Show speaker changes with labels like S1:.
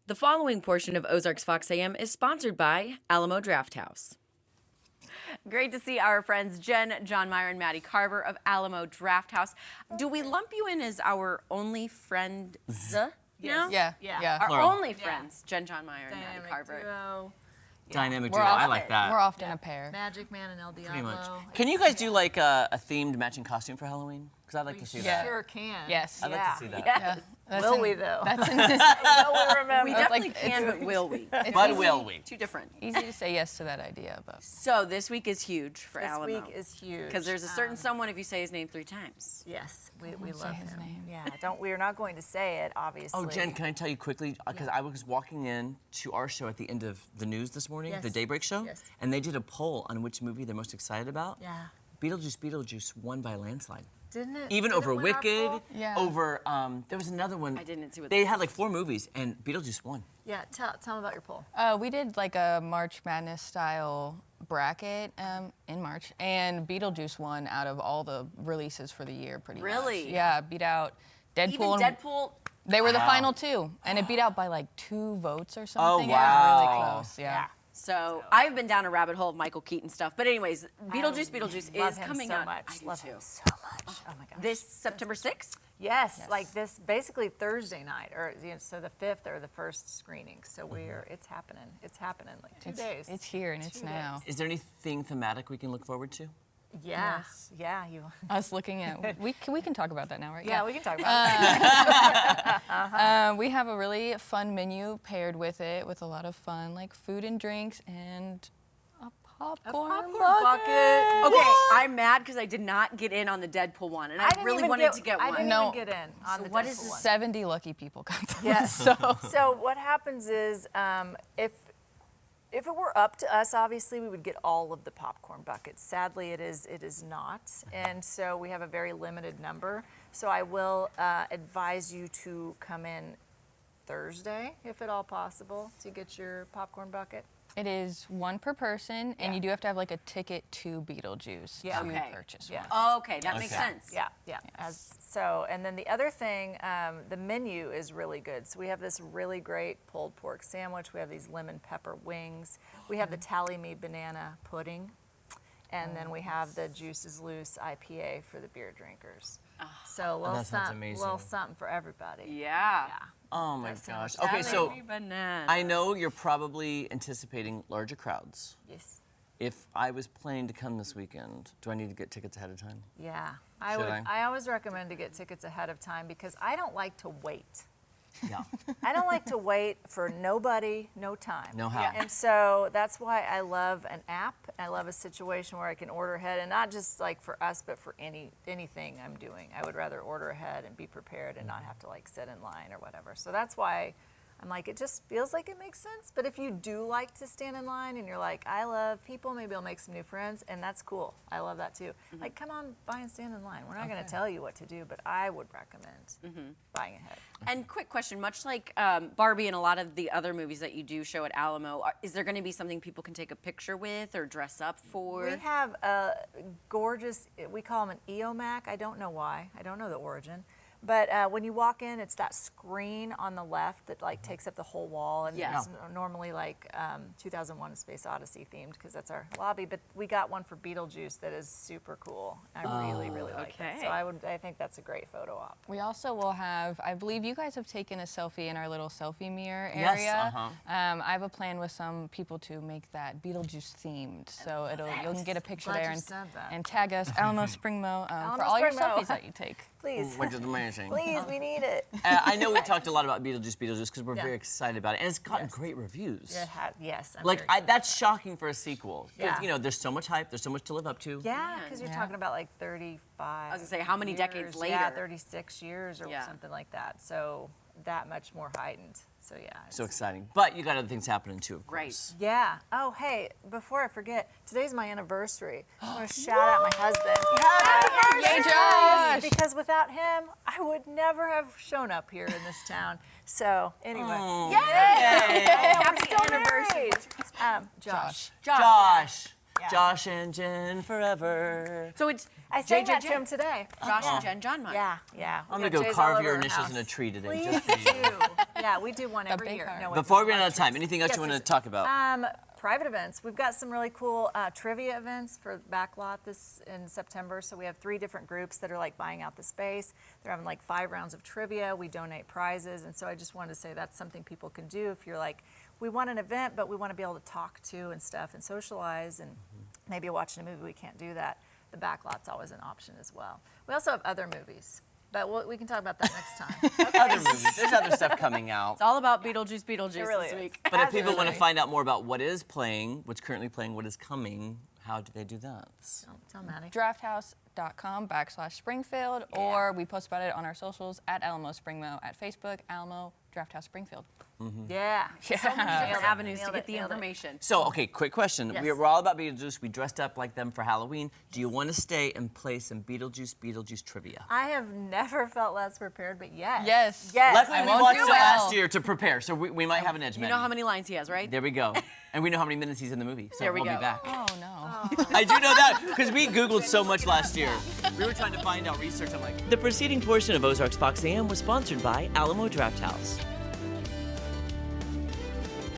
S1: The following portion of Ozarks Fox AM is sponsored by Alamo Drafthouse. Great to see our friends Jen, John Meyer, and Maddie Carver of Alamo Drafthouse. Do we lump you in as our only friends?
S2: Yes.
S3: Yeah.
S1: Our
S2: Plural.
S1: only friends, Jen, John Meyer, and Maddie Carver.
S4: Duo.
S2: Dynamic duo. I like that.
S3: We're often a pair.
S4: Magic Man and El Diablo.
S2: Pretty much. Can you guys do like a themed matching costume for Halloween? Because I'd like to see that.
S4: Sure can.
S3: Yes.
S2: I'd like to see that.
S4: Yes. Will we though?
S3: That's
S4: Will we remember?
S1: We definitely can, but will we?
S2: But will we?
S1: Two different.
S3: easy to say yes to that idea, but
S1: So this week is huge for
S4: This
S1: Alamo.
S4: week is huge.
S1: Because there's a certain someone if you say his name 3 times.
S4: Yes, we
S3: say
S4: love
S3: his
S4: him.
S3: name.
S4: Yeah, we're not going to say it, obviously.
S2: Oh, Jen, can I tell you quickly? Because I was walking in to our show at the end of the news this morning,
S4: Yes.
S2: the Daybreak show,
S4: Yes.
S2: and they did a poll on which movie they're most excited about.
S4: Yeah.
S2: Beetlejuice won by a landslide.
S4: Didn't it?
S2: Even
S4: did
S2: over
S4: it win our
S2: Wicked,
S4: poll?
S3: Yeah.
S2: over, there was another one.
S1: I didn't see what
S2: They had like 4 movies, and Beetlejuice won.
S4: Yeah, tell them about your poll.
S3: we did like a March Madness style bracket in March, and Beetlejuice won out of all the releases for the year, pretty much.
S1: Really?
S3: Yeah, beat out Deadpool.
S1: Even
S3: and-
S1: Deadpool.
S3: They were the final 2, and it beat out by like 2 votes or something. It was
S2: wow.
S3: really close. Yeah.
S1: So I've been down a rabbit hole of Michael Keaton stuff. But anyways, Beetlejuice
S4: Love
S1: is
S4: him
S1: coming
S4: so
S1: out.
S4: much.
S1: I do
S4: Love
S1: too.
S4: him so much. Oh my gosh.
S1: This September 6th?
S4: Yes, like this, basically Thursday night, or so the 5th or the first screening. So it's happening. It's happening like 2 days.
S3: It's here and it's
S4: 2
S3: now.
S2: Is there anything thematic we can look forward to?
S4: Yeah, yeah, you.
S3: Us looking at we can talk about that now, right?
S4: Yeah, we can talk about it.
S3: We have a really fun menu paired with it, with a lot of fun like food and drinks and a popcorn bucket.
S1: Okay, I'm mad because I did not get in on the Deadpool one, and I
S4: didn't
S1: really
S4: even
S1: wanted to get
S4: I
S1: one.
S4: didn't
S3: No.
S4: even get in on the
S1: what
S4: Deadpool
S1: is this
S4: one.
S3: 70 lucky people got those.
S4: Yes.
S3: So
S4: So what happens is, if it were up to us, obviously we would get all of the popcorn buckets. Sadly, it is not, and so we have a very limited number. So I will advise you to come in Thursday, if at all possible, to get your popcorn bucket.
S3: it is 1 per person, and
S4: Yeah.
S3: you do have to have like a ticket to Beetlejuice
S4: Yeah.
S3: to
S1: Okay.
S3: purchase
S4: Yeah.
S3: one.
S1: Oh, okay, that makes
S2: Okay.
S1: sense.
S4: Yeah, yeah. And then the other thing, the menu is really good. So we have this really great pulled pork sandwich. We have these lemon pepper wings. We have the Tally Me banana pudding, and then we have the Juices Loose IPA for the beer drinkers. So a little
S2: that sounds
S4: something,
S2: amazing.
S4: little something for everybody.
S1: Yeah.
S4: Yeah.
S2: Oh my
S4: That
S2: gosh.
S4: sounds
S2: Okay, so
S1: Banana.
S2: I know you're probably anticipating larger crowds.
S4: Yes.
S2: If I was planning to come this weekend, do I need to get tickets ahead of time?
S4: Yeah.
S2: Should I?
S4: I always recommend to get tickets ahead of time because I don't like to wait.
S2: Yeah.
S4: I don't like to wait for nobody, no time.
S2: No how.
S4: And so that's why I love an app. I love a situation where I can order ahead, and not just like for us, but for anything I'm doing. I would rather order ahead and be prepared and not have to like sit in line or whatever. So that's why I'm like, it just feels like it makes sense. But if you do like to stand in line and you're like, I love people, maybe I'll make some new friends, and that's cool. I love that too. Like, come on by and stand in line. We're not going to tell you what to do, but I would recommend buying ahead.
S1: And quick question, much like Barbie and a lot of the other movies that you do show at Alamo, is there going to be something people can take a picture with or dress up for?
S4: We have a gorgeous, we call them an EOMac. I don't know why. I don't know the origin. But when you walk in, it's that screen on the left that like takes up the whole wall, and
S1: Yeah.
S4: it's normally like 2001: A Space Odyssey themed because that's our lobby. But we got one for Beetlejuice that is super cool. I really like it.
S1: okay.
S4: So I think that's a great photo op.
S3: We also will have, I believe you guys have taken a selfie in our little selfie mirror
S2: Yes,
S3: area.
S2: uh-huh.
S3: I have a plan with some people to make that Beetlejuice themed. So you can get a picture
S4: Glad
S3: there
S4: you said that.
S3: and tag us, Alamo Springmo, for
S4: Alamo
S3: all your
S4: Springmo.
S3: selfies that you take.
S4: Please,
S2: Which is amazing.
S4: please, we need it.
S2: I know we talked a lot about Beetlejuice because we're
S4: Yeah.
S2: very excited about it, and it's gotten
S4: Yes.
S2: great reviews.
S4: Yes. I'm
S2: Like
S4: very excited.
S2: that's shocking for a sequel. 'Cause,
S4: Yeah.
S2: you know, there's so much hype, there's so much to live up to.
S4: Yeah, because you're
S3: Yeah.
S4: talking about like 35.
S1: I was gonna say, how many decades later?
S4: Yeah, 36 years or
S1: Yeah.
S4: something like that. So that much more heightened. So yeah.
S2: So exciting. But you got other things happening too, of
S1: Right.
S2: course.
S4: Yeah. Oh, hey, before I forget, today's my anniversary. I want to shout out my husband.
S3: Yay, Josh!
S4: Because without him, I would never have shown up here in this town. So anyway.
S2: Oh.
S4: Yay!
S1: Happy
S4: Still
S1: anniversary.
S4: married. Josh.
S2: Josh.
S4: Yeah.
S2: Josh and Jen forever.
S1: So it's
S4: I sang that
S1: JJJ.
S4: to him today.
S1: Josh and Jen, John Meyer.
S4: Yeah, yeah.
S2: I'm
S4: We
S2: gonna
S4: got
S2: go
S4: J's
S2: carve
S4: all
S2: your
S4: over our
S2: initials in a
S4: house.
S2: tree today.
S4: Please
S2: Just for you.
S4: do. Yeah, we do one every
S3: big
S4: year.
S3: heart.
S4: No,
S2: Before
S4: it's
S2: we run
S4: a lot
S2: out of time,
S4: trees.
S2: anything else you want to talk about?
S4: Private events. We've got some really cool trivia events for Backlot this in September. So we have 3 different groups that are like buying out the space. They're having like 5 rounds of trivia. We donate prizes, and so I just wanted to say that's something people can do if you're like, we want an event, but we want to be able to talk to and stuff and socialize, and maybe watching a movie we can't do that. The Backlot's always an option as well. We also have other movies, but we can talk about that next time.
S2: Other movies. There's other stuff coming out.
S1: It's all about Beetlejuice Beetlejuice
S4: It really
S1: this
S4: is.
S1: week.
S2: But if people want to find out more about what is playing, what's currently playing, what is coming, how do they do that?
S4: Tell Maddie.
S3: drafthouse.com/Springfield, or we post about it on our socials at Alamo Springmo at Facebook, Alamo Drafthouse Springfield.
S4: Yeah.
S1: So many different avenues to
S4: Nailed
S1: get
S4: it,
S1: the
S4: nailed it.
S1: information.
S2: So, okay, quick question.
S1: Yes.
S2: We're all about Beetlejuice. We dressed up like them for Halloween. Do you want to stay and play some Beetlejuice trivia?
S4: I have never felt less prepared, but yes.
S3: Yes.
S4: Yes.
S2: Luckily,
S3: I
S2: we
S3: won't
S2: watched
S3: do
S2: it
S3: it.
S2: last year to prepare, so we might have an edge.
S1: You know how many lines he has, right?
S2: There we go. And we know how many minutes he's in the movie, so
S1: There we
S2: we'll
S1: go.
S2: be back.
S3: Oh no.
S2: I do know that because we Googled so much last year. We were trying to find out research. I'm like, the preceding portion of Ozarks Fox AM was sponsored by Alamo Drafthouse.